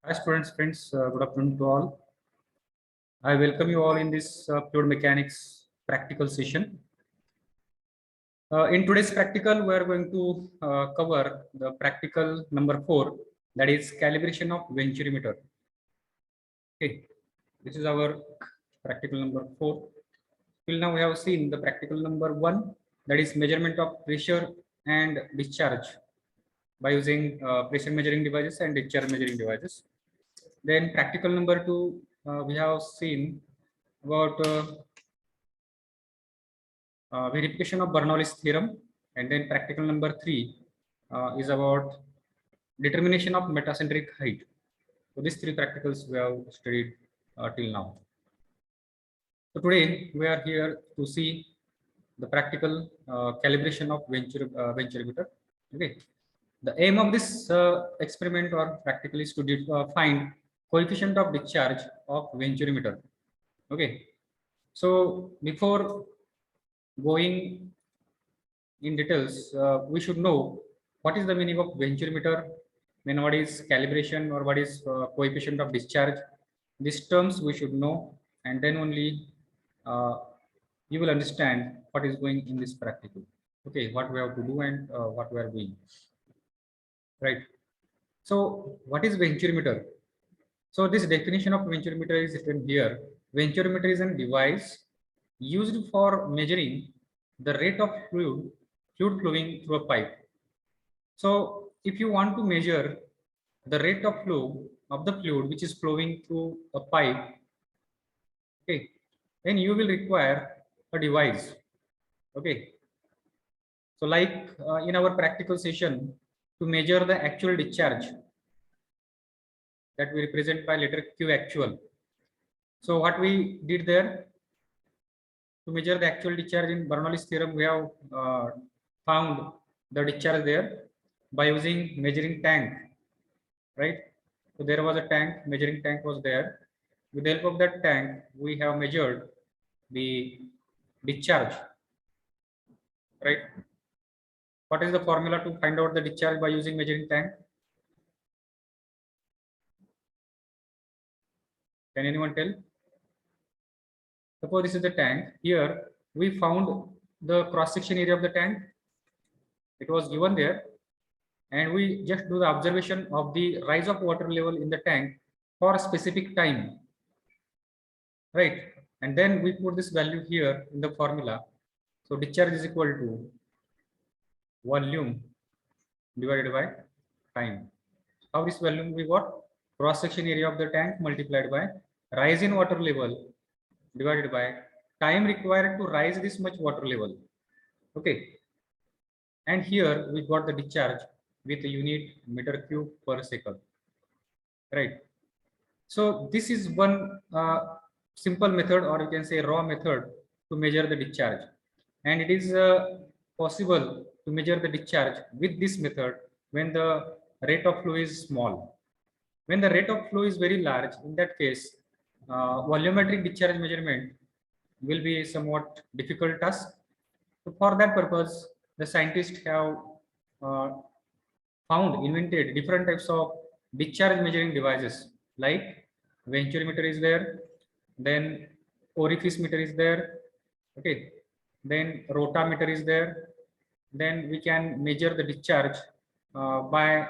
Hi students, friends, good afternoon to all. I welcome you all in this fluid mechanics practical session. In today's practical, we are going to cover the practical number 4, that is calibration of venturimeter. Okay, this is our practical number 4. Till now we have seen the practical number 1, that is measurement of pressure and discharge by using pressure measuring devices and discharge measuring devices. Then practical number 2, we have seen about verification of Bernoulli's theorem, and then practical number 3 is about determination of metacentric height. So these 3 practicals we have studied till now. So today we are here to see the practical calibration of venturimeter. Okay. The aim of this experiment or practical is to find coefficient of discharge of venturimeter. Okay. So before going in details, we should know what is the meaning of venturimeter, then what is calibration or what is coefficient of discharge. These terms we should know, and then only uh, you will understand what is going in this practical. Okay, what we have to do and what we are doing. Right. So, what is venturimeter? So, this definition of venturimeter is written here. Venturimeter is a device used for measuring the rate of fluid flowing through a pipe. So if you want to measure the rate of flow of the fluid which is flowing through a pipe, okay, then you will require a device. Okay. So like in our practical session, to measure the actual discharge that we represent by letter Q actual. So what we did there, to measure the actual discharge in Bernoulli's theorem, we have found the discharge there by using measuring tank, right? So there was a tank, measuring tank was there. With the help of that tank, we have measured the discharge, right? What is the formula to find out the discharge by using measuring tank? Can anyone tell? Suppose this is the tank. Here we found the cross-section area of the tank. It was given there, and we just do the observation of the rise of water level in the tank for a specific time, right? And then we put this value here in the formula. So discharge is equal to volume divided by time. How this volume we got? Cross section area of the tank multiplied by rise in water level divided by time required to rise this much water level. Okay. And here we got the discharge with a unit meter cube per second. Right. So this is one simple method, or you can say raw method, to measure the discharge. And it is possible to measure the discharge with this method when the rate of flow is small. When the rate of flow is very large, in that case, volumetric discharge measurement will be somewhat difficult task. So for that purpose, the scientists have uh, invented different types of discharge measuring devices, like venturimeter is there, then orifice meter is there, okay, then rotameter is there. Then we can measure the discharge by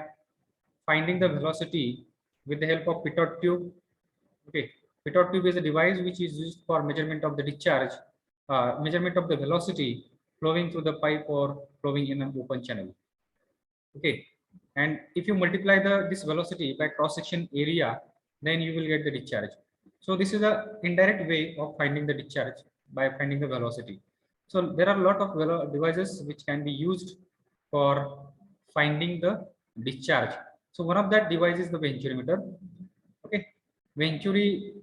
finding the velocity with the help of pitot tube. Okay, pitot tube is a device which is used for measurement of the discharge, measurement of the velocity flowing through the pipe or flowing in an open channel. Okay, and if you multiply this velocity by cross section area, then you will get the discharge. So this is a indirect way of finding the discharge by finding the velocity. So there are a lot of devices which can be used for finding the discharge. So one of that device is the venturimeter. Okay, venturimeter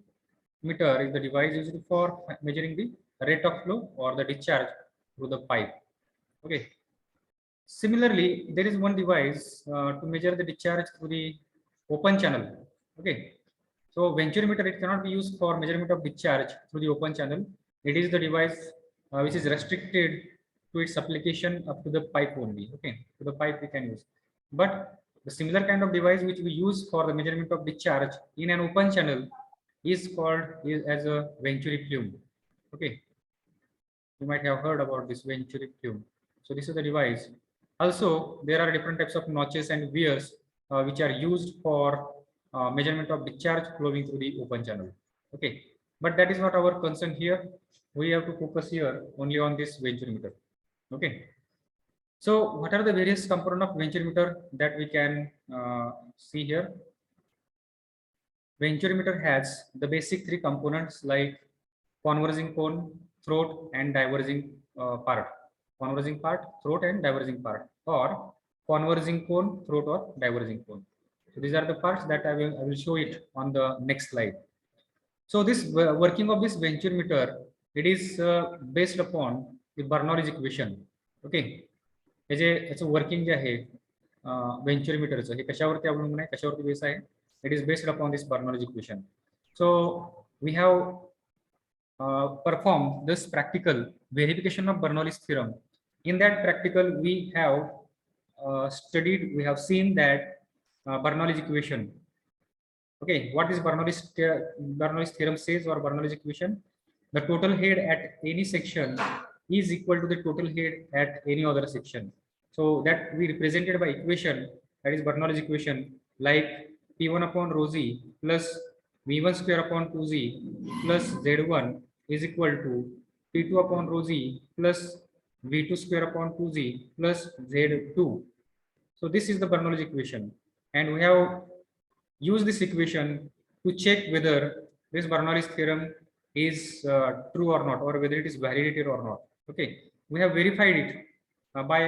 is the device used for measuring the rate of flow or the discharge through the pipe. Okay. Similarly, there is one device to measure the discharge through the open channel. Okay. So venturimeter, it cannot be used for measurement of discharge through the open channel. It is the device which is restricted to its application up to the pipe only. Okay. To the pipe we can use. But The similar kind of device which we use for the measurement of discharge in an open channel is called as a Venturi plume. Okay, you might have heard about this Venturi plume. So this is the device. Also, there are different types of notches and weirs which are used for measurement of discharge flowing through the open channel. Okay, but that is not our concern here. We have to focus here only on this venturimeter. Okay. So what are the various components of venturimeter that we can see here? Venturimeter has the basic three components like converging cone, throat, and diverging part. Converging part, throat, and diverging part, or converging cone, throat, or diverging cone. So these are the parts that I will show it on the next slide. So this working of this venturimeter, it is based upon the Bernoulli's equation. Okay. याचं working जे आहे व्हेंचुरिमीटरचं हे कशावरती अवलंबून आहे, कशावरती base आहे? It is based upon this Bernoulli's equation. So we have performed this practical verification of Bernoulli's theorem. In that practical, we have studied, we have seen that Bernoulli's equation. Okay, what is Bernoulli's theorem says, or Bernoulli's equation? The total head at any section is equal to the total head at any other section. So that we represented by equation, that is Bernoulli's equation, like P1 upon rho z plus V1 square upon 2z plus Z1 is equal to P2 upon rho z plus V2 square upon 2z plus Z2. So this is the Bernoulli's equation, and we have used this equation to check whether this Bernoulli's theorem is true or not, or whether it is validated or not. Okay, we have verified it by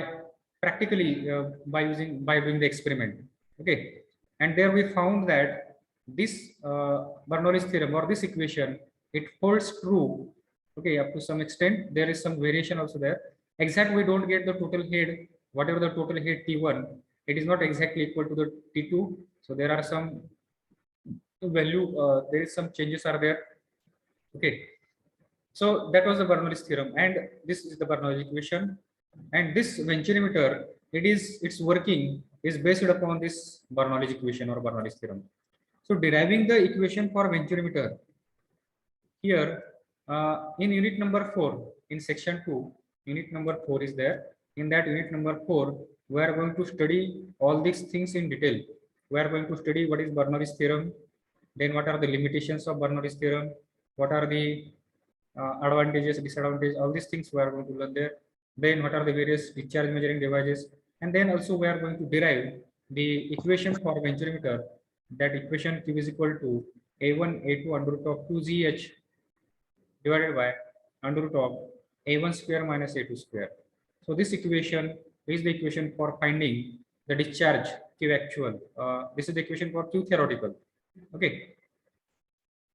practically by doing the experiment. Okay, and there we found that this Bernoulli's theorem, or this equation, it holds true. Okay, up to some extent. There is some variation also there. Exact we don't get the total head, whatever the total head T1, it is not exactly equal to the T2. So there are some value, there is some changes are there. Okay, so that was the Bernoulli's theorem, and this is the Bernoulli's equation. And this venturimeter, its working is based upon this Bernoulli's equation or Bernoulli's theorem. So deriving the equation for venturimeter here in unit number 4 in section 2, unit number 4 is there. In that unit number 4, we are going to study all these things in detail. We are going to study what is Bernoulli's theorem, then what are the limitations of Bernoulli's theorem, what are the advantages, disadvantages, all these things we are going to learn there. Then what are the various discharge measuring devices, and then also we are going to derive the equation for venturimeter. That equation Q is equal to A1 A2 under root of 2ZH divided by under root of A1 square minus A2 square. So this equation is the equation for finding the discharge Q actual. This is the equation for Q theoretical. Okay.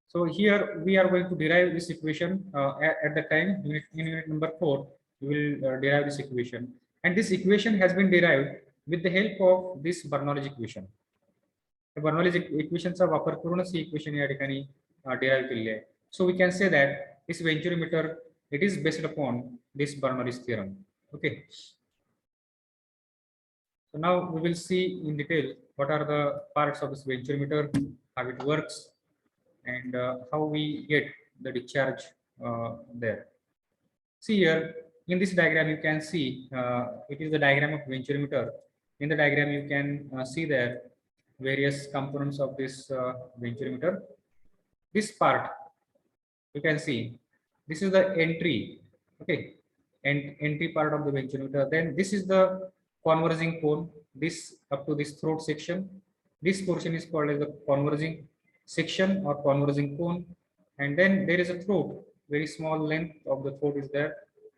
So here we are going to derive this equation at the time in unit number 4. We will derive this equation, and this equation has been derived with the help of this Bernoulli's equation. The Bernoulli's equationचा वापर करूनच ही equation या ठिकाणी derive केलेली आहे. So we can say that this venturimeter, it is based upon this Bernoulli's theorem. Okay. So now we will see in detail what are the parts of this venturimeter, how it works, and how we get the discharge there. See here in this diagram, you can see it is the diagram of venturimeter. In the diagram, you can see there various components of this venturimeter. This part, you can see, this is the entry. Okay, and entry part of the venturimeter. Then this is the converging cone. This up to this throat section. This portion is called as the converging section or converging cone. And then there is a throat. Very small length of the throat is there.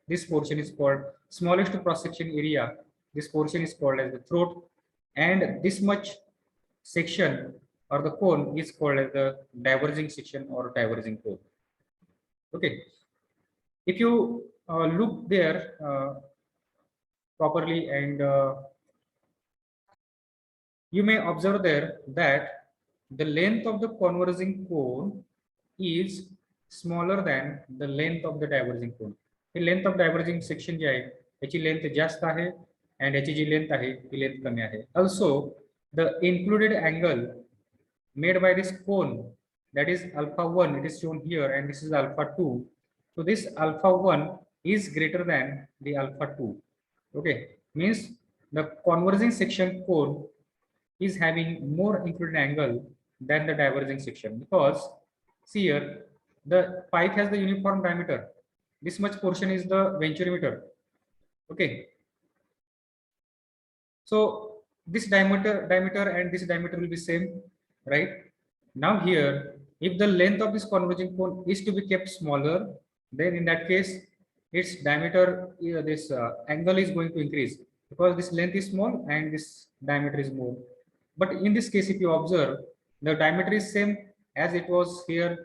This portion is called smallest cross section area. This portion is called as the throat, and this much section or the cone is called as the diverging section or diverging cone. Okay, if you look there properly, and you may observe there that the length of the converging cone is smaller than the length of the diverging cone. The length of diverging section जी आहे त्याची length जास्त आहे, and याची जी length आहे ती length कमी आहे. Also the included angle made by this cone, that is alpha 1, it is shown here, and this is alpha 2. So this alpha 1 is greater than the alpha 2. Okay, means the converging section cone is having more included angle than the diverging section, because see here, the pipe has the uniform diameter. This much portion is the venturimeter. Okay, so this diameter and this diameter will be same, right? Now here, if the length of this converging cone is to be kept smaller, then in that case, its diameter, this angle is going to increase, because this length is small and this diameter is more. But in this case, if you observe, the diameter is same as it was here,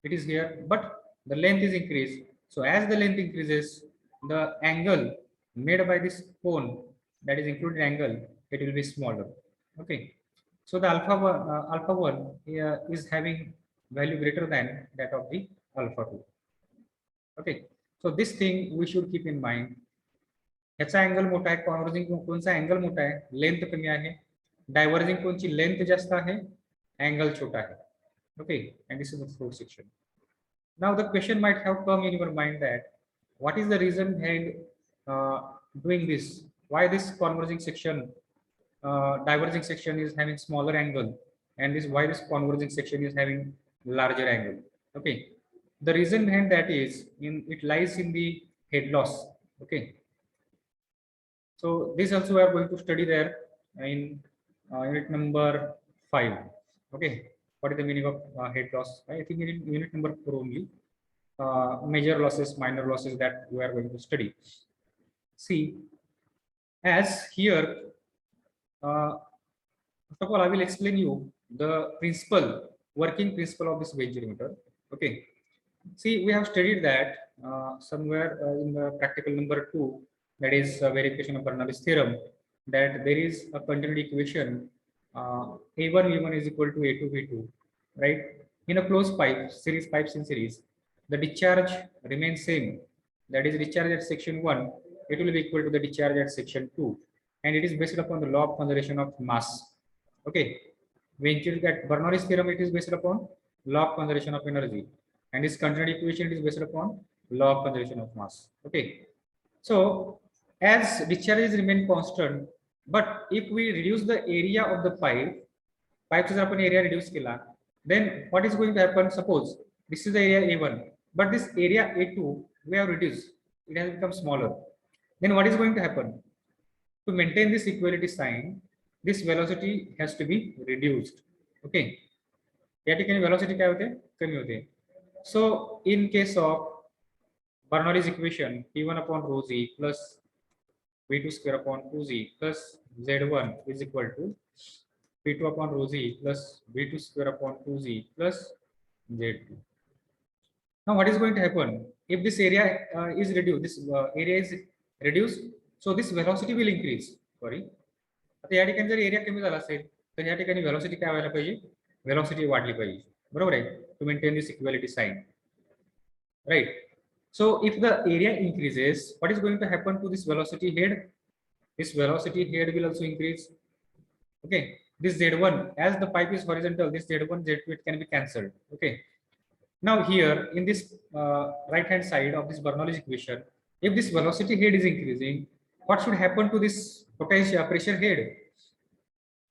it is here, but the length is increased. So as the length increases, the angle made by this cone, that is included angle, it will be smaller. Okay. So the alpha 1 is having value greater than that of the alpha 2. Okay. So this thing we should keep in mind. ह्याचा angle मोठा आहे, converging कोनचा angle मोठा आहे, length कमी आहे, diverging कोनची length जास्त आहे, अँगल छोटा आहे. Okay, and this is the throat section. Now the question might have come in your mind that what is the reason behind doing this? Why this converging section, diverging section is having smaller angle, and this why this converging section is having larger angle? Okay, the reason behind that is it lies in the head loss. Okay, so this also we are going to study there in unit number 5. Okay, what is the meaning of head loss? I think in unit number 4 only. Major losses, minor losses, that we are going to study. See, as here, first of all, I will explain you the working principle of this venturimeter. Okay, see, we have studied that somewhere in the practical number 2, that is verification of Bernoulli's theorem, that there is a continuity equation A1 V1 is equal to A2 V2, right? In a closed pipe, pipes in series, the discharge remains same. That is, discharge at section 1, it will be equal to the discharge at section 2, and it is based upon the law of conservation of mass. Okay, at Bernoulli's theorem, it is based upon law of conservation of energy, and this continuity equation is based upon law of conservation of mass. Okay, so as discharges remain constant, but if we reduce the area of the pipe जर आपण area reduce केला, then what is going to happen? Suppose this is the area A1, but this area A2 we have reduced, it has become smaller. Then what is going to happen? To maintain this equality sign, this velocity has to be reduced. Okay, या ठिकाणी velocity काय होते? कमी होते. So in case of Bernoulli's equation, P1 upon rho z plus V2 square upon 2z plus Z1 is equal to P2 upon rho z plus V2 square upon 2z plus Z2. Now what is going to happen? If this area is reduced, area is reduced, so this velocity will increase. Sorry. आता या ठिकाणी जर area कमी झाला असेल तर या ठिकाणी व्हेलॉसिटी काय व्हायला पाहिजे? व्हेलॉसिटी वाढली पाहिजे. बरोबर आहे? To maintain this equality sign. Right. So if the area increases, what is going to happen to this velocity head? This velocity head will also increase. Okay, this Z1, as the pipe is horizontal, this Z1, Z2, it can be cancelled. Okay, now here in this right hand side of this Bernoulli's equation, if this velocity head is increasing, what should happen to this potential pressure head?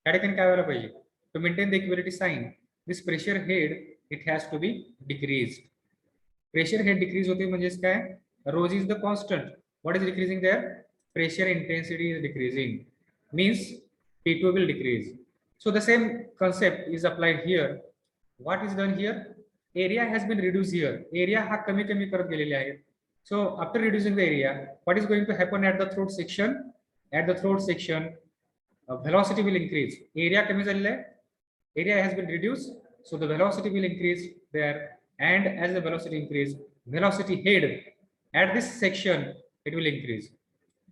To maintain the equality sign, this pressure head, it has to be decreased. Pressure head decrease होते म्हणजे काय? Rho is the constant. What is decreasing there? Pressure intensity is decreasing. Means P2 will decrease. So the same concept is applied here. What is done here? Area has been reduced here. Area हा कमी कमी करत गेलेले आहे. So after reducing the area, what is going to happen at the throat section? At the throat section, velocity will increase. Area कमी झालेला आहे. Area has been reduced, so the velocity will increase there. And as the velocity increase, velocity head at this section, it will increase.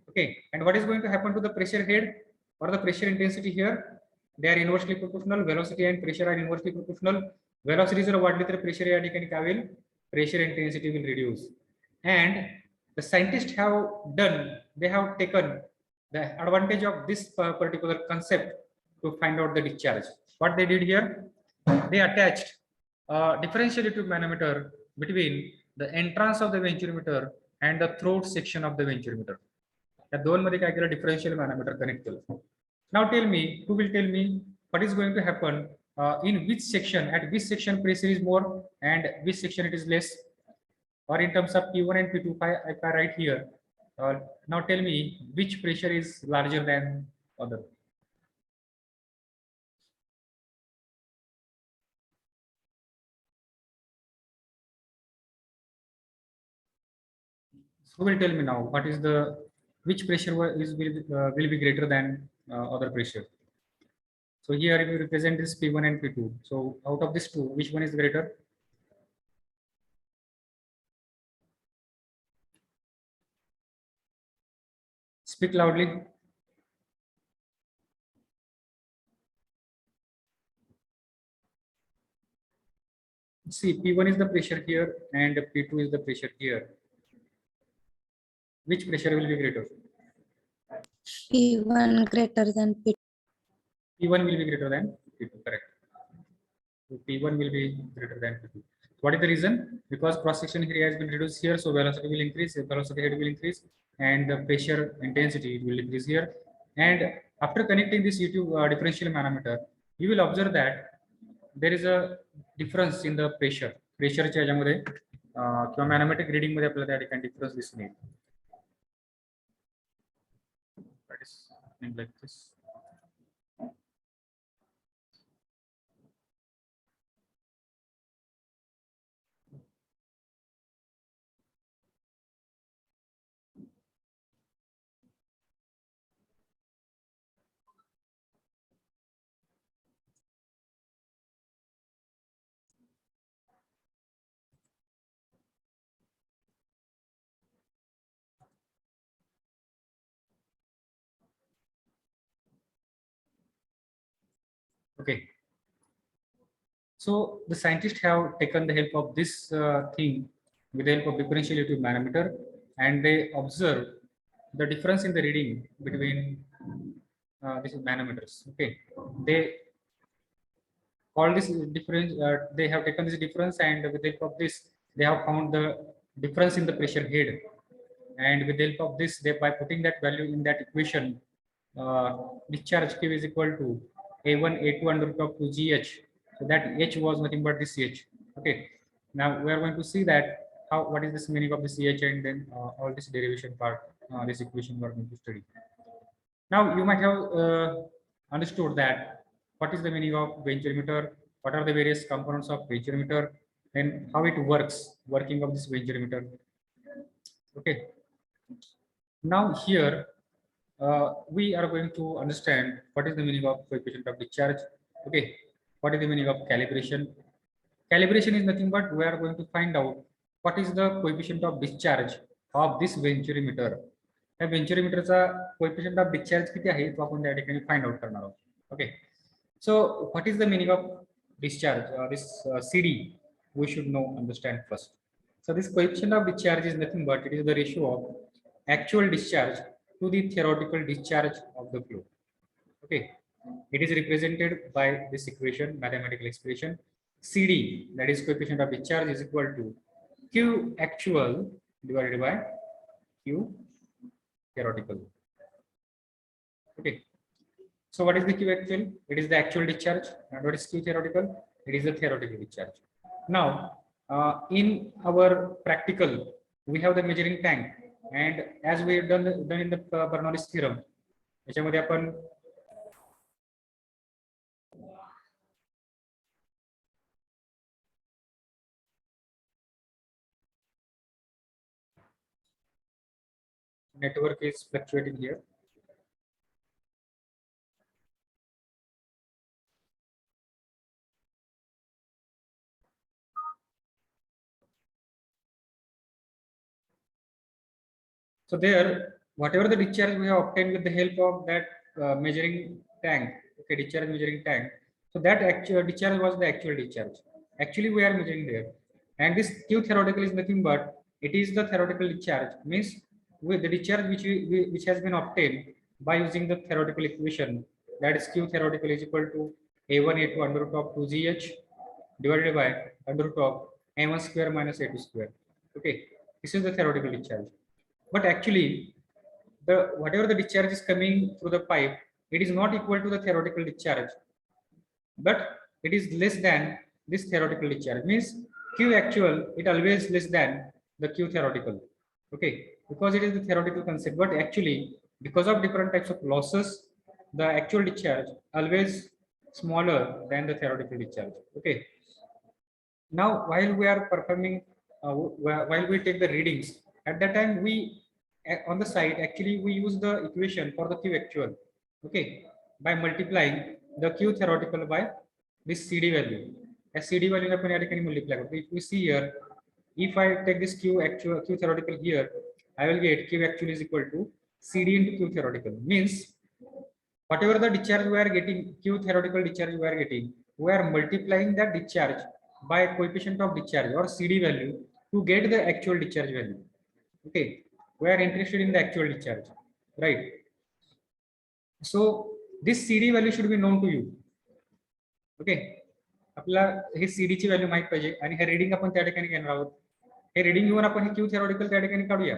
Okay, and what is going to happen to the pressure head or the pressure intensity here? They are inversely proportional. Velocity and pressure are inversely proportional. Velocity जर वाढली तर pressure या ठिकाणी काय होईल? Pressure intensity will reduce. And the scientists have done, they have taken the advantage of this particular concept to find out the discharge. What they did here, they attached a differential manometer between the entrance of the venturimeter and the throat section of the venturimeter. या दोन मध्ये काय केलं differential मॅनोमीटर connect केलं. Now tell me, who will tell me what is going to happen in which section, at which section pressure is more and which section it is less, or in terms of P1 and P2 if I write here. Now tell me which pressure is larger than other. Who will tell me now what is the which pressure will be greater than other pressure? So here if you represent this P1 and P2, so out of these two, which one is greater? Speak loudly. See, P1 is the pressure here and P2 is the pressure here. Which pressure will be greater? P1 greater than P2. P1 will be greater than P2, correct. So P1 will be greater than P2. What is the reason? Because cross-section area has been reduced here, so velocity will increase, velocity head will increase, and the pressure intensity will increase here. And after connecting this U2 differential manometer, you will observe that there is a difference in the pressure. प्रेशरच्या ह्याच्यामध्ये किंवा मॅनोमेट्रिक reading मध्ये आपल्याला त्या ठिकाणी difference दिसून येईल. That is like this. Okay. So the scientists have taken the help of this thing with the help of differential manometer, and they observe the difference in the reading between these manometers. Okay, they call this difference. They have taken this difference, and with the help of this, they have found the difference in the pressure head. And with the help of this, they by putting that value in that equation, discharge Q is equal to A1 A2 under root of 2GH. So that H was nothing but this H. Okay. Now we are going to see that what is this meaning of this H, and then all this derivation part, this equation we are going to study. Now you might have understood that what is the meaning of venturimeter, what are the various components of venturimeter, and how it works, working of this venturimeter. Okay. Now here we are going to understand what is the meaning of coefficient of discharge. Okay, what is the meaning of calibration? Calibration is nothing but we are going to find out what is the coefficient of discharge of this venturimeter. या venturimeterचा coefficient of discharge किती आहे तो आपण त्या ठिकाणी find out करणार आहोत. Okay, so what is the meaning of discharge? This CD we should understand first. So this coefficient of discharge is nothing but it is the ratio of actual discharge to the theoretical discharge of the flow. Okay, it is represented by this equation, mathematical expression. CD, that is coefficient of discharge, is equal to Q actual divided by Q theoretical. Okay, so what is the Q actual? It is the actual discharge. And what is Q theoretical? It is the theoretical discharge. Now, in our practical, we have the measuring tank. And as we have done in the Bernoulli's theorem, याच्यामध्ये आपण network is fluctuating here. So there, whatever the discharge we have obtained with the help of that measuring tank, okay, discharge measuring tank. So that actual discharge was the actual discharge. Actually, we are measuring there, and this Q theoretical is nothing but it is the theoretical discharge. Means with the discharge which has been obtained by using the theoretical equation that is Q theoretical is equal to A1 A2 under root of 2GH divided by under root of A1 square minus A2 square. Okay, this is the theoretical discharge. But actually, the whatever the discharge is coming through the pipe, it is not equal to the theoretical discharge, but it is less than this theoretical discharge. Means Q actual, it always less than the Q theoretical. Okay, because it is the theoretical concept, but actually because of different types of losses, the actual discharge always smaller than the theoretical discharge. Okay, now while we are performing, while we take the readings, at that time we on the side actually we use the equation for the Q actual. Okay, by multiplying the Q theoretical by this CD value. As CD value आपण या ठिकाणी multiply करतो. If we see here, if I take this Q actual Q theoretical here, I will get Q actual is equal to CD into Q theoretical. Means whatever the discharge we are getting, Q theoretical discharge we are getting, we are multiplying that discharge by coefficient of discharge or CD value to get the actual discharge value. Okay, we are interested in the actual discharge, right? So this CD value should be known to you. Okay, आपला हे CD ची value माहित पाहिजे आणि हे reading आपण त्या ठिकाणी घेणार आहोत. हे रीडिंग घेऊन आपण हे Q theoretical त्या ठिकाणी काढूया.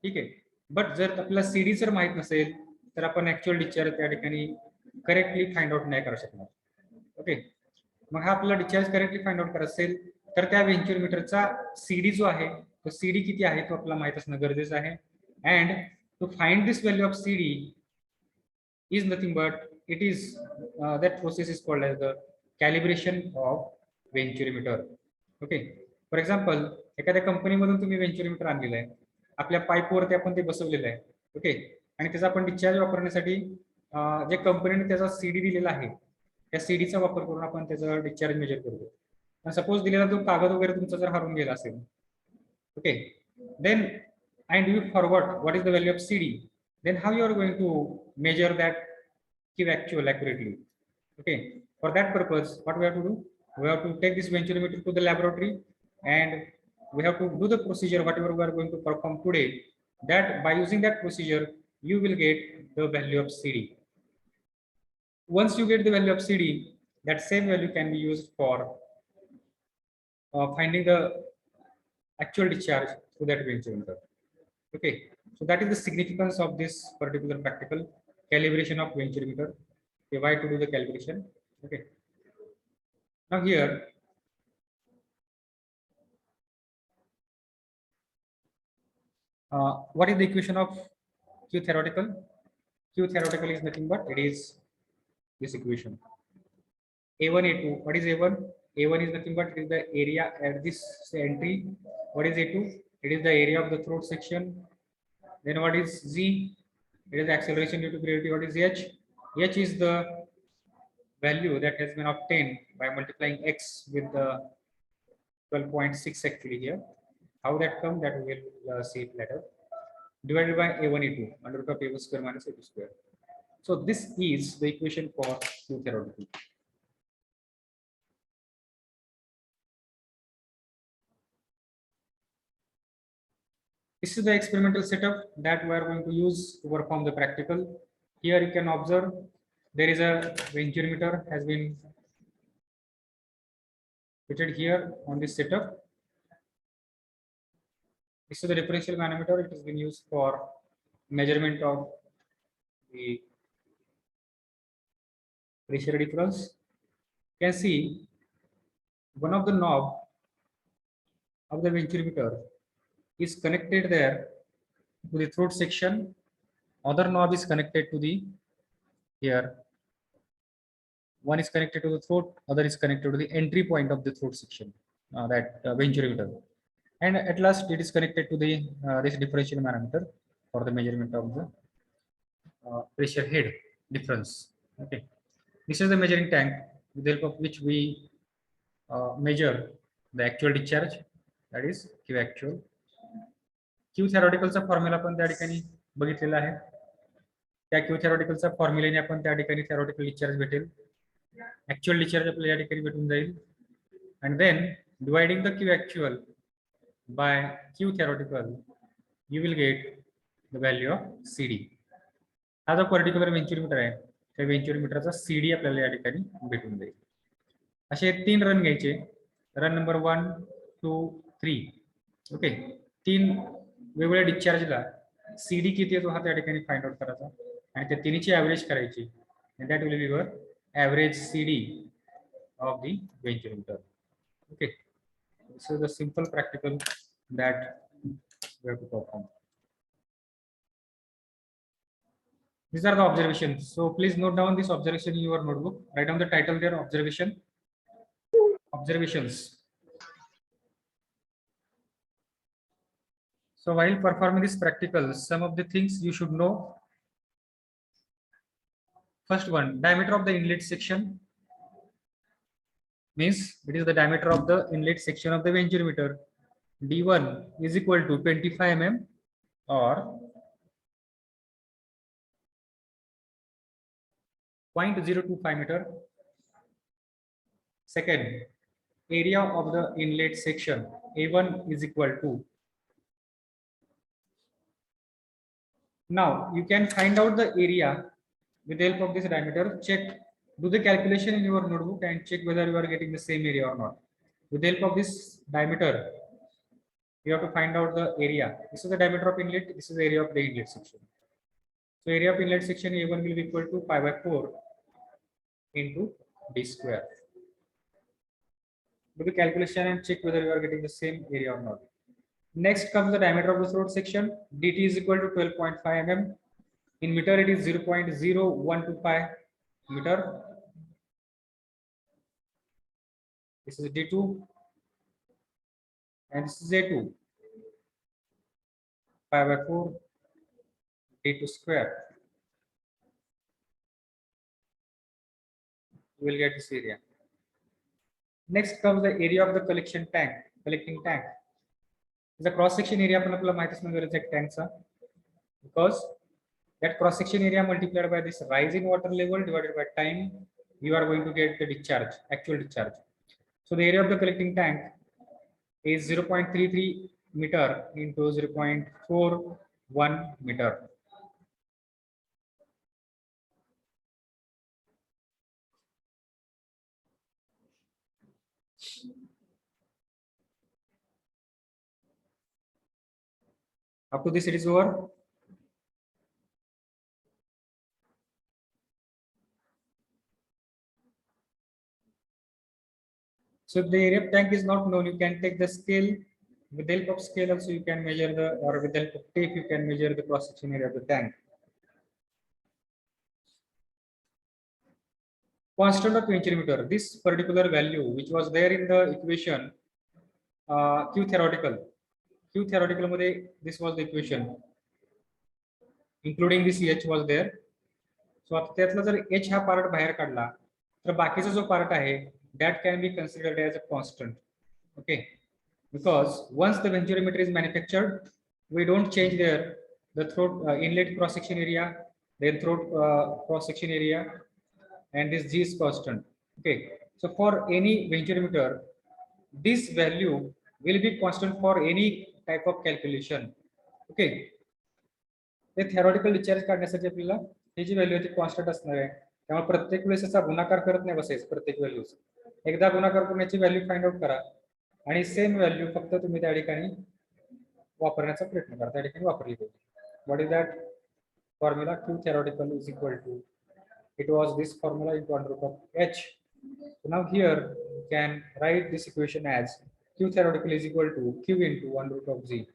ठीक आहे, बट जर आपल्याला CD जर माहित नसेल तर आपण ऍक्च्युअल डिस्चार्ज त्या ठिकाणी करेक्टली फाइंड आउट नाही करू शकणार. ओके, मग हा आपला डिस्चार्ज करेक्टली फाइंड आउट करायचा असेल तर त्या व्हेंच्युरोमीटरचा CD जो आहे तो CD किती आहे तो आपल्याला माहित असणं गरजेचं आहे. And to find this value of CD is nothing but it is that process is called as the calibration of venturimeter. Okay, for example एखाद्या कंपनीमधून तुम्ही व्हेंच्युरोमीटर आणलेलं आहे, आपल्या पाईपवरती आपण ते बसवलेलं आहे. ओके, आणि त्याचा आपण डिस्चार्ज वापरण्यासाठी जे कंपनीने त्याचा CD दिलेला आहे त्या CDचा वापर करून आपण त्याचा डिस्चार्ज मेजर करतो. सपोज दिलेला तो कागद वगैरे तुमचा जर हरवून गेला असेल, okay, then and you forward what is the value of CD, then how you are going to measure that Q actual accurately? Okay, for that purpose what we have to do, we have to take this venturimeter to the laboratory and we have to do the procedure whatever we are going to perform today, that by using that procedure you will get the value of CD. Once you get the value of CD, that same value can be used for finding the actual discharge through that venturimeter. Okay, so that is the significance of this particular practical, calibration of venturimeter. Okay, why to do the calibration? Okay, now here what is the equation of Q theoretical? Q theoretical is nothing but it is this equation. A1 A2, what is A1? A1 is nothing but it is the area at this entry. What is A2? It is the area of the throat section. Then what is Z? It is the acceleration due to gravity. What is H? H is the value that has been obtained by multiplying X with the 12.6 actually here. How that come, that we will see it later. Divided by A1 A2 under root of A1 square minus A2 square. So this is the equation for Q theoretical. This is the experimental setup that we are going to use to perform the practical. Here you can observe there is a venturimeter has been fitted here on this setup. This is the differential manometer. It has been used for measurement of the pressure difference. You can see one of the knob of the venturimeter is connected there to the throat section. Other knob is connected to the here. One is connected to the throat, other is connected to the entry point of the throat section, that venturimeter. And at last it is connected to the this differential manometer for the measurement of the pressure head difference. Okay, this is the measuring tank with the help of which we measure the actual discharge, that is Q actual. Q theoretical चा formula पण त्या ठिकाणी बघितलेला आहे. त्या Q theoretical चा फॉर्म्युलाने आपण त्या ठिकाणी theoretical discharge भेटेल, actual discharge आपल्याला या ठिकाणी भेटून जाईल. And then dividing the Q actual by Q theoretical, you will get the value of CD. हा जो पर्टिक्युलर व्हेंच्युरोमीटर आहे त्या व्हेंच्युरोमीटरचा CD आपल्याला या ठिकाणी भेटून जाईल. असे 3 रन घ्यायचे. Run number 1, 2, 3. ओके, 3 वेगवेगळ्या डिस्चार्जला CD किती येतो हा त्या ठिकाणी फाइंड आउट करायचा आणि त्या तिन्हीची ॲव्हरेज करायची. and that will be your average CD of the venturometer. Okay, this is the simple practical that we have to perform. These are the observations. So please note down this observation in your notebook. Write down the title there, observation. Observations. So while performing this practical, some of the things you should know. First one, diameter of the inlet section means it is the diameter of the inlet section of the venturometer. D1 is equal to 25 mm or 0.025 meter. Second, area of the inlet section A1 is equal to. Now you can find out the area with the help of this diameter. Check, do the calculation in your notebook and check whether you are getting the same area or not. With the help of this diameter, you have to find out the area. This is the diameter of inlet. This is the area of the inlet section. So area of inlet section A1 will be equal to pi by 4 into d square. Do the calculation and check whether you are getting the same area or not. Next comes the diameter of the throat section. dt is equal to 12.5 mm. In meter it is 0.0125 meter. This is d2 and this is a2. Pi by 4 d2 square. You will get this area. Next comes the area of the collecting tank. The cross section area आपण आपल्याला माहित असणं गरजेचं आहे टँकचा, because that cross section area multiplied by this rise in water level divided by time, you are going to get the discharge, actual discharge. So the area of the collecting tank is 0.33 meter into 0.41 meter. Up to this it is over. So if the area of tank is not known, you can take the scale. With the help of scale also you can measure the, or with the help of tape you can measure the cross section area of the tank. Constant of venturometer, this particular value which was there in the equation Q theoretical मध्ये this was the equation, including this H was there. So आता त्यातला जर H हा part बाहेर काढला तर बाकीचा जो पार्ट आहे that can be considered as a constant. Okay, because once the venturometer is manufactured, we don't change there the throat inlet cross section area, then throat cross section area, and this G is constant. Okay, so for any venturometer, this value will be constant for any type of calculation. Okay, ते theoretical discharge काढण्यासाठी आपल्याला ही जी value आहे ती constant असणार आहे. त्यामुळे प्रत्येक वेळेस याचा गुणाकार करत नाही बसायचं प्रत्येक व्हॅल्यूज. एकदा गुणाकार करून याची व्हॅल्यू फाइंड आउट करा आणि सेम व्हॅल्यू फक्त तुम्ही त्या ठिकाणी वापरण्याचा प्रयत्न करा, त्या ठिकाणी वापरली पाहिजे. What is that formula? Q theoretical is equal to, it was this formula into under root of H. So now here you can write this equation as Q theoretical is equal to Q into under root of Z.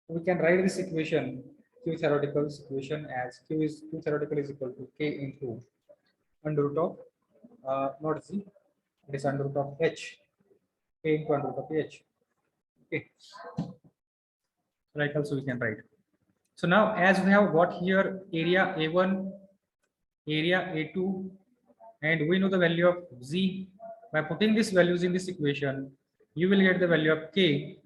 We can write this equation, Q theoretical equation, as Q theoretical is equal to K into under root of not Z, it is under root of H, K into under root of H. Okay, right, also we can write. So now as we have got here area A1, area A2, and we know the value of Z, by putting these values in this equation you will get the value of K,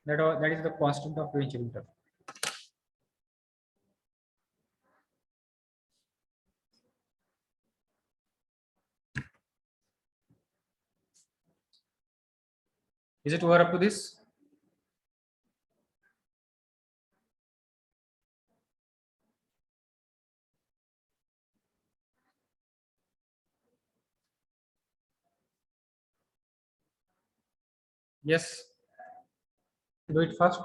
that is the constant of venturometer. Is it over up to this? Yes, do it first.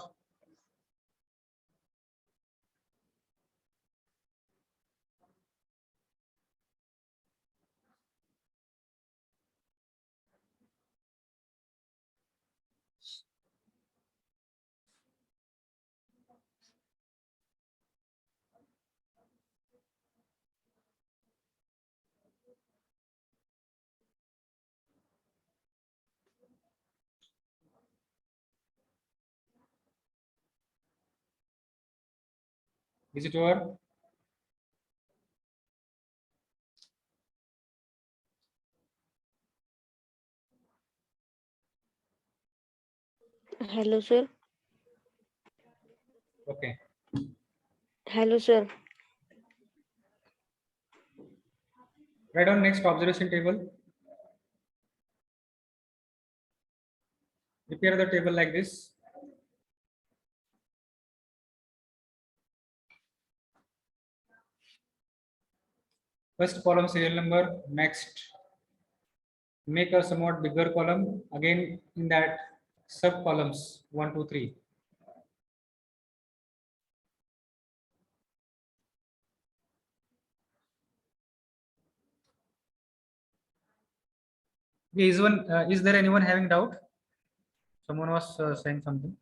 Is it over? Hello, sir. Okay. Hello, sir. Write down next observation table. Prepare the table like this. First column serial number. Next, make a somewhat bigger column. Again, in that sub columns 1, 2, 3. Is there anyone having doubt? Someone was saying something.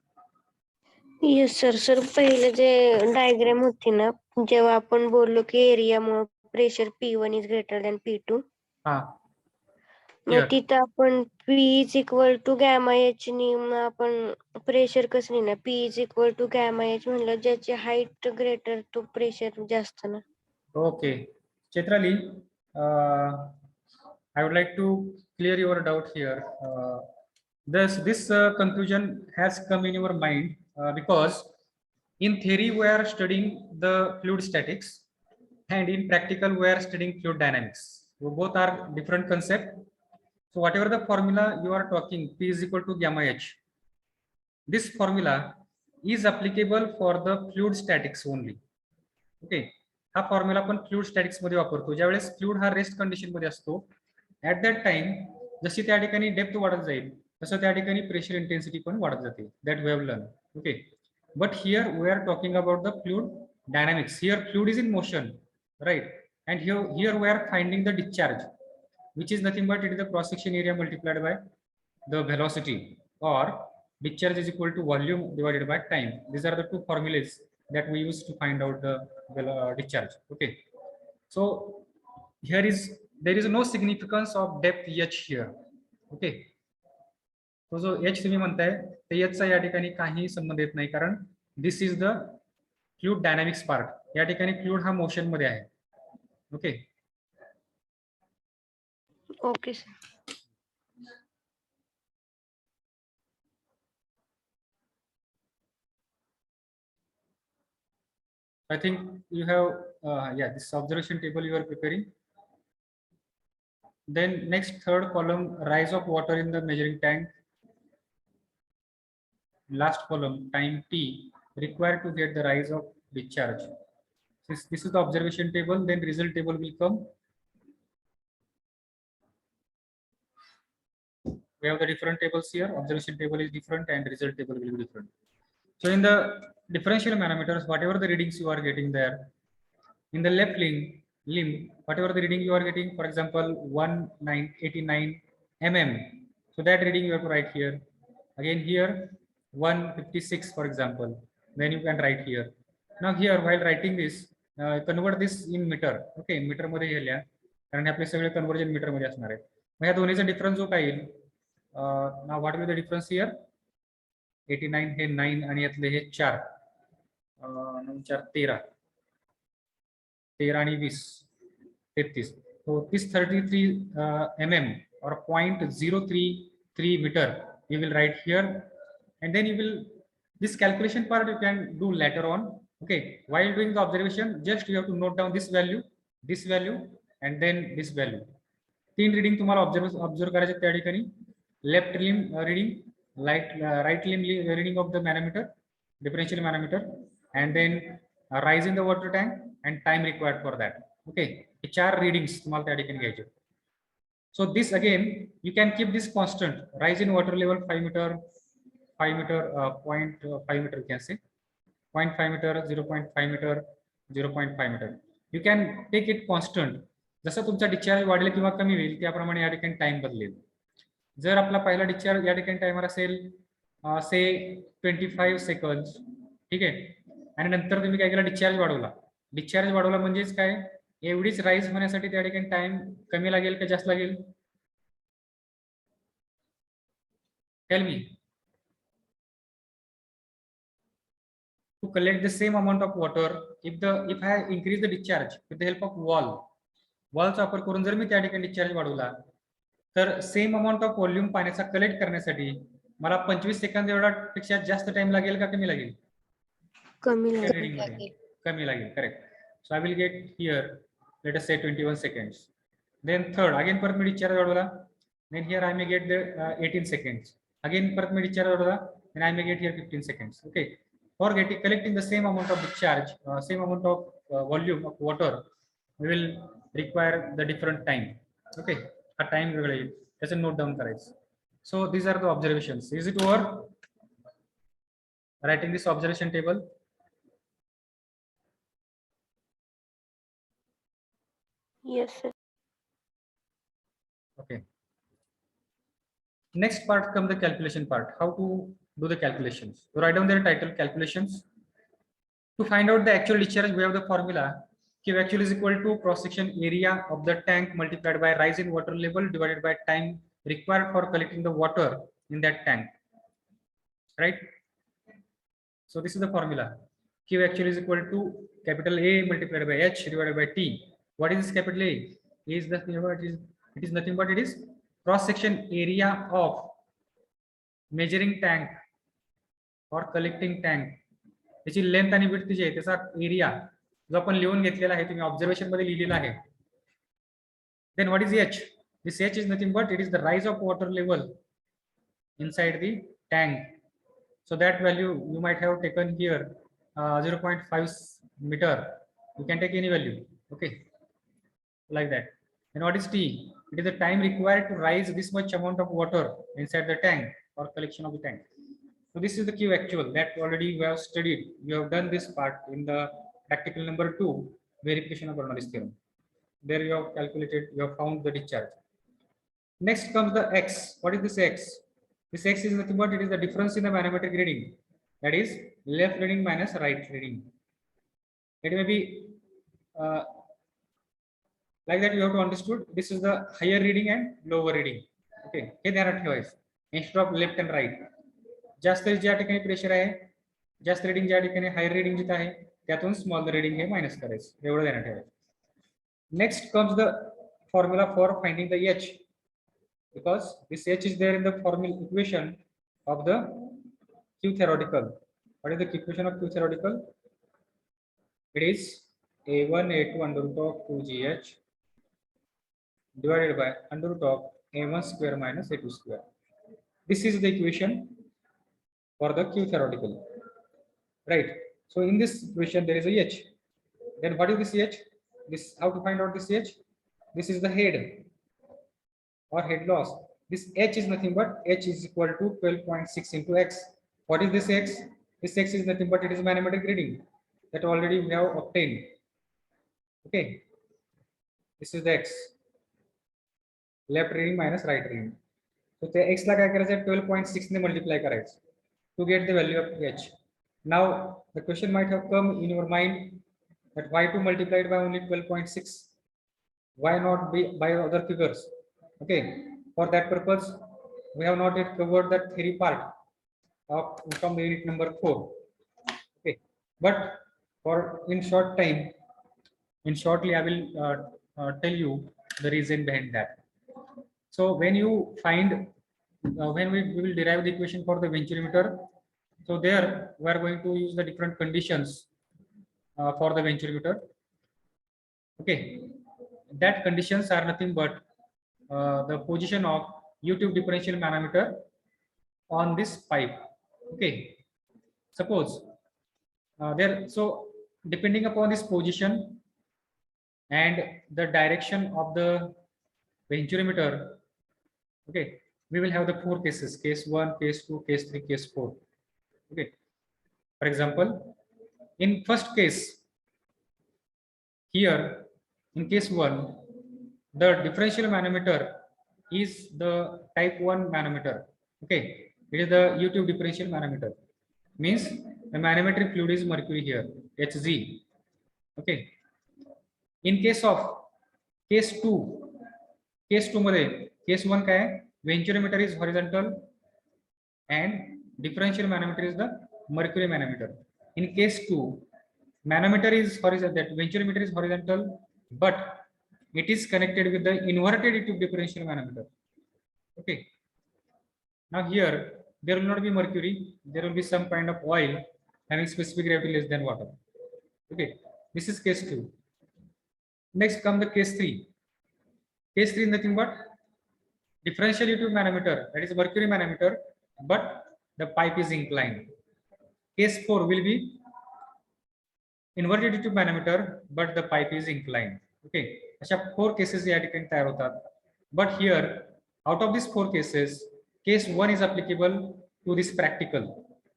Yes sir. Sir पहिले जे diagram होती ना, जेव्हा आपण बोललो की एरियामुळे pressure P1 is greater than P2, हाँ, मग here. तिथं आपण P is equal to gamma H नी मग आपण प्रेशर कसं लिहिणार? P is equal to gamma H म्हणलं ज्याची हाईट ग्रेटर तो प्रेशर जास्त ना. Okay, Chetrali, I would like to clear your doubt here. This conclusion has come in your mind because in theory we are studying the fluid statics and in practical we are studying fluid dynamics. So both are different concept. So whatever the formula you are talking, P is equal to gamma H, this formula is applicable for the fluid statics only. Okay, हा formula आपण fluid statics मध्ये वापरतो. ज्यावेळेस fluid हा rest condition मध्ये असतो, at that time जशी त्या ठिकाणी डेप्थ वाढत जाईल तसं त्या ठिकाणी प्रेशर इंटेन्सिटी पण वाढत जाते. That we have learn. Okay, but here we are talking about the fluid dynamics. Here fluid is in motion, right? And here we are finding the discharge, which is nothing but it is the cross section area multiplied by the velocity, or discharge is equal to volume divided by time. These are the two formulas that we use to find out the discharge. Okay, so there is no significance of depth h here. Okay, तो जो h तुम्ही म्हणताय ते h चा या ठिकाणी काही संबंध येत नाही, कारण this is the fluid dynamics part. या ठिकाणी फ्लुइड हा मोशन मध्ये आहे. Okay, okay sir. I think you have this observation table you are preparing. Then next third column, rise of water in the measuring tank. Last column, time t required to get the rise of discharge. This is the observation table. Then result table will come. We have the different tables here. Observation table is different and result table will be different. So in the differential manometers, whatever the readings you are getting there, in the left limb, whatever the reading you are getting, for example 1989 mm, so that reading you have to write here. Again here 156 for example, then you can write here. Now here while writing this, convert this in meter. Okay, metre मध्ये गेल्या कारण आपले सगळे conversion metre मध्ये असणार आहे. मग या दोन्हीचा डिफरन्स जो काय येईल, now what will the difference here? 89 हे 9 आणि यातले हे 4, 9 4 13, 13 आणि 20 33. So this 33 mm or 0.033 meter you will write here, and then you will, this calculation part you can do later on. Okay, while doing the observation just you have to note down this value and then this value. तीन reading तुम्हाला observe करायचे त्या ठिकाणी. Left limb reading, right limb reading of the manometer, differential manometer, and then rise in the water tank and time required for that. Okay, हे 4 readings तुम्हाला त्या ठिकाणी घ्यायचे. So this again you can keep this constant, rise in water level 5 meter, 5 meter, 0.5 meter you can say, 0.5 meter, 0.5 meter, 0.5 meter. You can take it constant. जसं तुमचा discharge वाढेल किंवा कमी होईल त्याप्रमाणे या ठिकाणी टाइम बदलेल. जर आपला पहिला डिस्चार्ज या ठिकाणी टाइमर असेल से 25 सेकंड्स, ठीक आहे, आणि नंतर तुम्ही काय केलं, डिस्चार्ज वाढवला म्हणजेच काय, एवढीच राईज होण्यासाठी त्या ठिकाणी टाइम कमी लागेल का जास्त लागेल? Tell me. To collect the same amount of water, if I increase the discharge with the help of wallचा वापर करून जर मी त्या ठिकाणी डिस्चार्ज वाढवला तर सेम अमाऊंट ऑफ व्हॉल्यूम पाण्याचा कलेक्ट करण्यासाठी मला 25 सेकंद एवढा पेक्षा जास्त टाइम लागेल का कमी लागेल? कमी लागेल. कमी लागेल. Correct. So I will get here let us say 21 seconds. Then third again परत मी डिस्चार्ज वाढवला, then here I may get the 18 seconds. Again परत मी डिस्चार्ज वाढवला, then I may get here 15 seconds. Okay. For collecting the same amount of discharge, same amount of volume of water, we will require the different time. Okay, a time वेगळा येईल, त्याचं note down करायचं. So these are the observations. Is it over? Writing this observation table. Yes, sir. Okay. Next part comes the calculation part. How to do the calculations? So write down their title, calculations. To find out the actual discharge, we have the formula. Q actual is equal to cross-section area of the tank multiplied by rise in water level divided by time required for collecting the water in that tank. Right? So this is the formula. Q actual is equal to capital A multiplied by H divided by T. What is this capital A? Is the it is nothing but it is cross-section area of measuring tank or collecting tank. त्याची length आणि width जी आहे त्याचा area जो आपण लिहून घेतलेला आहे, तुम्ही ऑब्झर्वेशन मध्ये लिहिलेला आहे. Then what is H? This H is nothing but it is the rise of water level inside the tank. So that value you might have taken here 0.5 meter. You can take any value. Okay, like that. And what is T? It is the time required to rise this much amount of water inside the tank or collection of the tank. So this is the Q actual that already we have studied. We have done this part in the practical number 2, verification of Bernoulli's theorem. There you have calculated, you have found the discharge. Next comes the X. What is this X? This X is nothing but it is the difference in the manometric reading. That is left reading minus right reading. It may be like that. You have to understood this is the higher reading and lower reading. Okay, हे ध्यानात ठेवायचं. Instead of left and right. जास्त ज्या ठिकाणी pressure आहे, जास्त reading ज्या ठिकाणी higher reading जिथे आहे त्यातून स्मॉल रीडिंग हे मायनस करायचं, एवढं ध्यानात ठेवायचं. Next comes the formula for finding the H, because this H is there in the formula equation of the Q theoretical. What is the equation of Q theoretical? It is a1 a2 under root of 2gh divided by under root of a1 square minus a2 square. This is the equation for the Q theoretical, right? So in this equation there is a H. Then what is this H? This, how to find out this H? This is the head or head loss. This H is nothing but H is equal to 12.6 into X. What is this X? This X is nothing but it is manometric reading that already we have obtained. Okay, this is the X, left reading minus right reading. So the X ला काय करायचं, 12.6 ने multiply करायचं to get the value of H. Now the question might have come in your mind that why to multiply it by only 12.6? Why not by other figures? Okay, for that purpose we have not yet covered the theory part of from the unit number 4. Okay, but for in short time, in shortly I will tell you the reason behind that. So when you find when we will derive the equation for the venturimeter, so there we are going to use the different conditions for the venturimeter. Okay, that conditions are nothing but the position of U-tube differential manometer on this pipe. Okay, suppose there, so depending upon this position and the direction of the venturimeter, okay, we will have the 4 cases: case 1, case 2, case 3, case 4. Okay. For example, in first case, here in case 1, the differential manometer is the type 1 manometer. Okay, it is the U-tube differential manometer. Means the manometric fluid is mercury here, Hg. Okay. In case of case 2 मध्ये case 1 काय आहे? Venturimeter is horizontal and differential manometer is the mercury manometer. In case 2, manometer is horizontal, that venturimeter is horizontal, but it is connected with the inverted tube differential manometer. Okay. Now here there will not be mercury, there will be some kind of oil having specific gravity less than water. Okay, this is case 2. Next come the case 3. Case 3 is nothing but differential tube manometer, that is mercury manometer, but the pipe is inclined. Case 4 will be inverted tube manometer, but the pipe is inclined. Okay, अशा 4 cases या ठिकाणी तयार होतात. But here, out of these 4 cases, case 1 is applicable to this practical.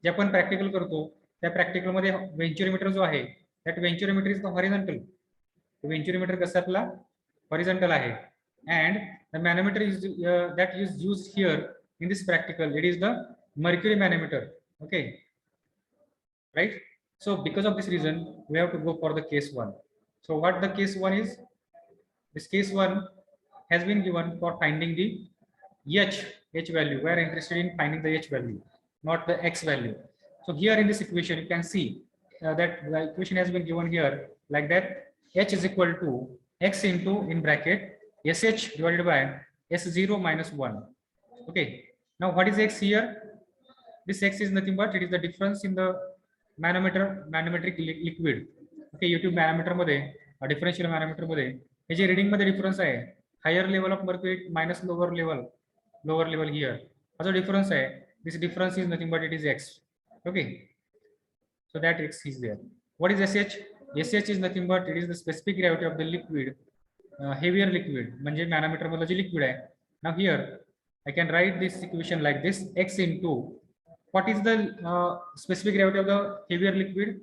जे आपण practical करतो त्या practical मध्ये venturimeter जो आहे, that venturimeter is the horizontal. Venturimeter कसा आपला horizontal आहे, and the manometer is that is used here in this practical. It is the mercury manometer. Okay, right? So because of this reason, we have to go for the case 1. So what the case 1 is? This case 1 has been given for finding the h value. We are interested in finding the h value, not the x value. So here in this equation, you can see that the equation has been given here like that: h is equal to x into, in bracket, sh divided by s0 minus 1. Okay. Now what is x here? This x is nothing but it is the difference in the manometric liquid. Okay, YouTube manometer मध्ये differential manometer मध्ये हे जे reading मध्ये difference आहे, higher level of mercury minus lower level here. Also difference आहे, this difference is nothing but it is x. Okay, so that x is there. What is sh? sh is nothing but it is the specific gravity of the liquid, heavier liquid, म्हणजे manometer मध्ये जे liquid आहे. Now here I can write this equation like this: x into, what is the specific gravity of the heavier liquid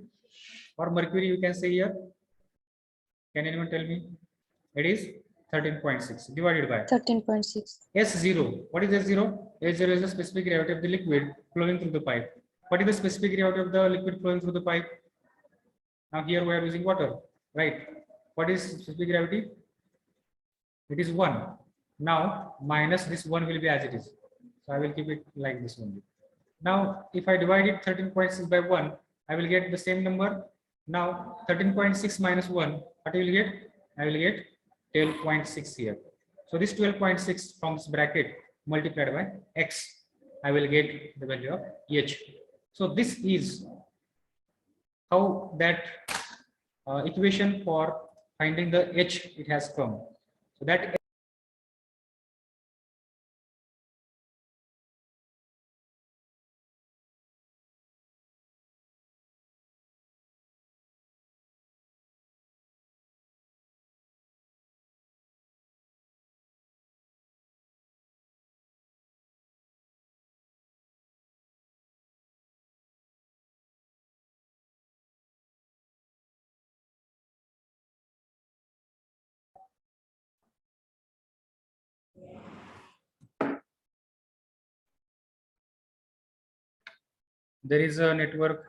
or mercury, you can say here? Can anyone tell me? It is 13.6 divided by 13.6. S0. What is S0? S0 is the specific gravity of the liquid flowing through the pipe. What is the specific gravity of the liquid flowing through the pipe? Now here we are using water, right? What is specific gravity? It is 1. Now minus this 1 will be as it is. So I will keep it like this only. Now if I divide it 13.6 by 1, I will get the same number. Now 13.6 minus 1, what will get? I will get 12.6 here. So this 12.6 from this bracket multiplied by x, I will get the value of h. So this is how that equation for finding the h it has come. So that there is a network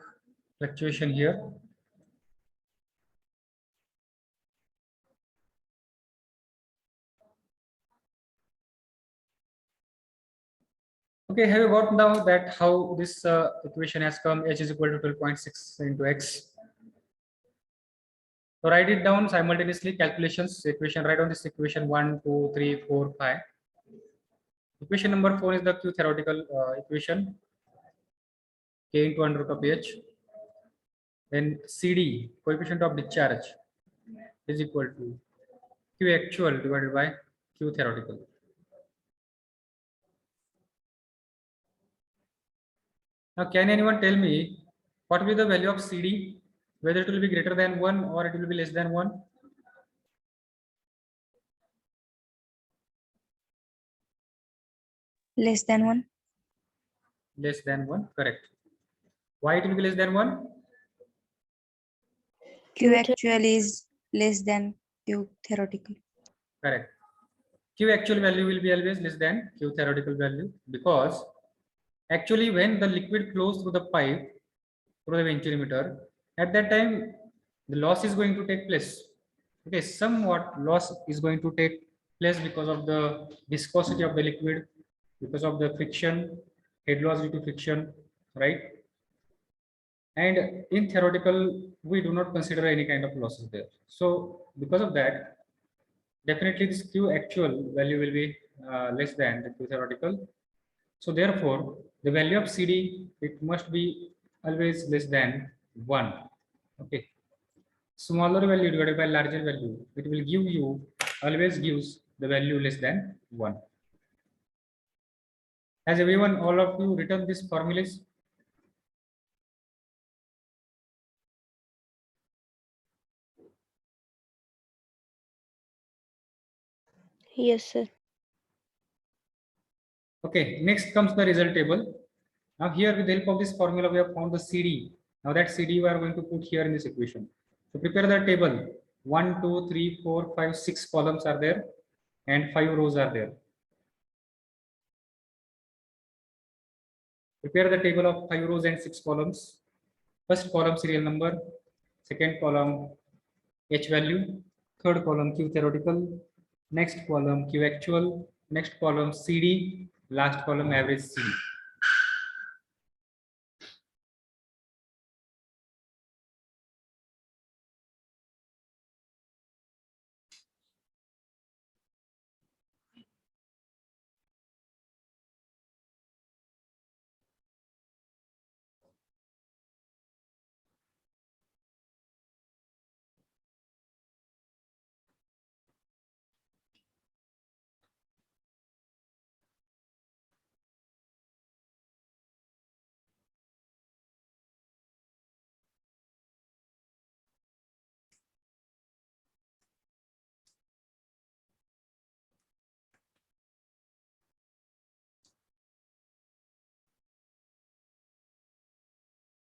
fluctuation here. Okay, have you got now that how this equation has come? H is equal to 12.6 into x. So write it down simultaneously, calculations, equation, write down this equation 1, 2, 3, 4, 5. Equation number 4 is the Q theoretical equation, K into under root of H. Then CD, coefficient of discharge, is equal to Q actual divided by Q theoretical. Now can anyone tell me what will be the value of CD? Whether it will be greater than 1 or it will be less than 1? Less than 1. Less than 1, correct. Why it will be less than 1? Q Q actual is less than Q theoretical. Correct. Q actual value will be always less than Q theoretical value, because actually when the liquid flows through the pipe, through the venturimeter, at that time the loss is going to take place. Okay, somewhat loss is going to take place because of the viscosity of the liquid, because of the friction, head loss due to friction, right? And in theoretical, we do not consider any kind of losses there. So because of that, definitely this Q actual value will be less than the Q theoretical. So therefore, the value of CD, it must be always less than 1. Okay. Smaller value divided by larger value, it will give you, always gives the value less than 1. Has everyone, all of you written these formulas? Yes, sir. Okay, next comes the result table. Now here with the help of this formula, we have found the CD. Now that CD we are going to put here in this equation. So prepare the table. 1, 2, 3, 4, 5, 6 columns are there and 5 rows are there. Prepare the table of 5 rows and 6 columns. First column serial number, second column H value, third column Q theoretical, next column Q actual, next column CD, last column average CD.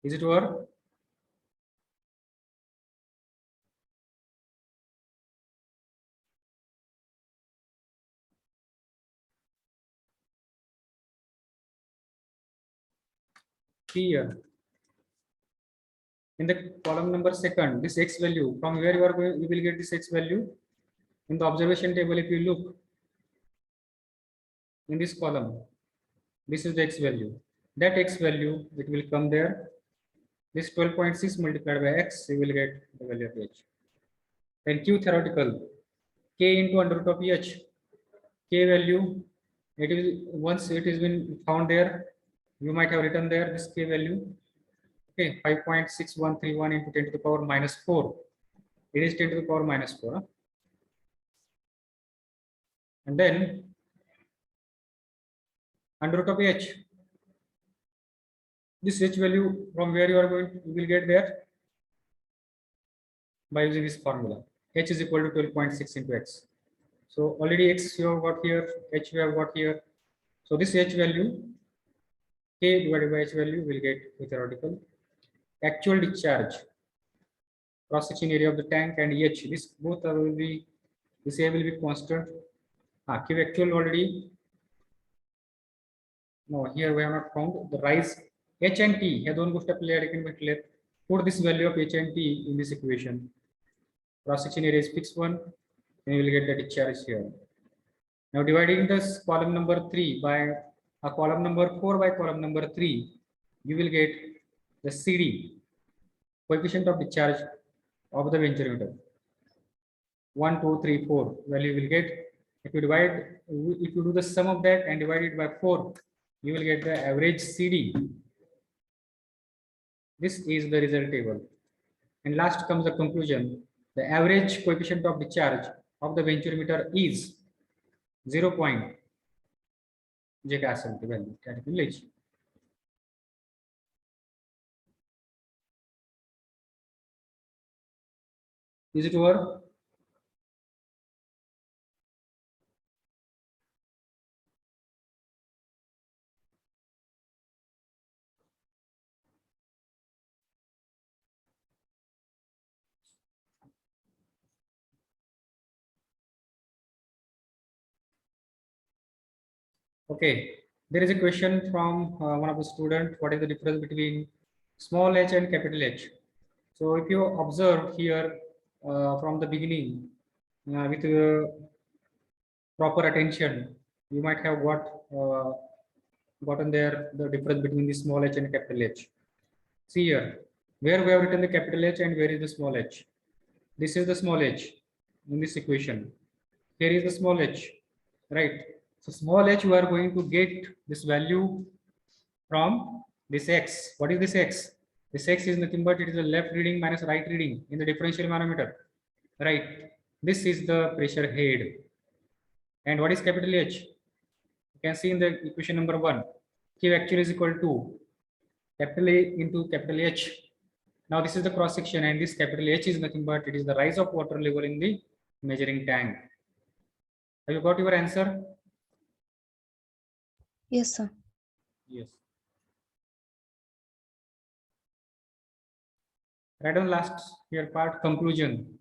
Is it over? Here in the column number second, this X value, from where you are going, you will get this X value in the observation table. If you look in this column, this is the X value. That X value, it will come there. This 12.6 multiplied by X, you will get the value of H. Then Q theoretical, K into under root of H. K value, it is once it has been found there, you might have written there this K value. Okay, 5.6131 into 10 to the power minus 4. It is 10 to the power minus 4. Huh? And then under root of H, this H value from where you are going, you will get there by using this formula. H is equal to 12.6 into X. So already X you have got here, H you have got here. So this H value, K divided by H value, will get the theoretical. Actual discharge, cross section area of the tank, and H, this both are will be, this A will be constant. Q actual already. No, here we have not found the rise. H and T, हे दोन गोष्टी आपल्याला या ठिकाणी भेटले. Put this value of H and T in this equation. Cross section area is fixed one, and you will get the discharge here. Now dividing this column number 3 by column number 4 by column number 3, you will get the CD, coefficient of discharge of the venturimeter. 1, 2, 3, 4 value you will get. If you do the sum of that and divide it by 4, you will get the average CD. This is the result table. And last comes the conclusion. The average coefficient of discharge of the venturimeter is 0. जे काय असेल ते value त्या ठिकाणी लिहायची. Is it over? Okay, there is a question from one of the student. What is the difference between small h and capital H? So if you observe here from the beginning with proper attention, you might have gotten there the difference between the small h and capital H. See here, where we have written the capital H and where is the small h. This is the small h in this equation. Here is the small h, right? So small h, you are going to get this value from this x. What is this x? This x is nothing but it is the left reading minus right reading in the differential manometer, right? This is the pressure head. And what is capital H? You can see in the equation number 1, Q actually is equal to capital A into capital H. Now this is the cross section, and this capital H is nothing but it is the rise of water level in the measuring tank. Have you got your answer? Yes, sir. Yes. Right on last here part, conclusion.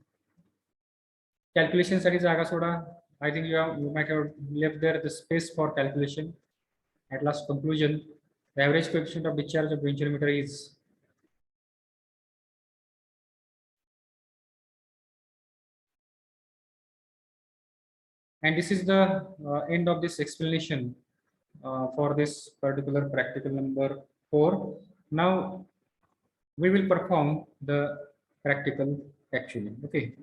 Calculation studies Aga Soda. I think you might have left there the space for calculation. At last conclusion, the average coefficient of discharge of bencherometer is and this is the end of this explanation for this particular practical number 4. Now we will perform the practical actually. Okay.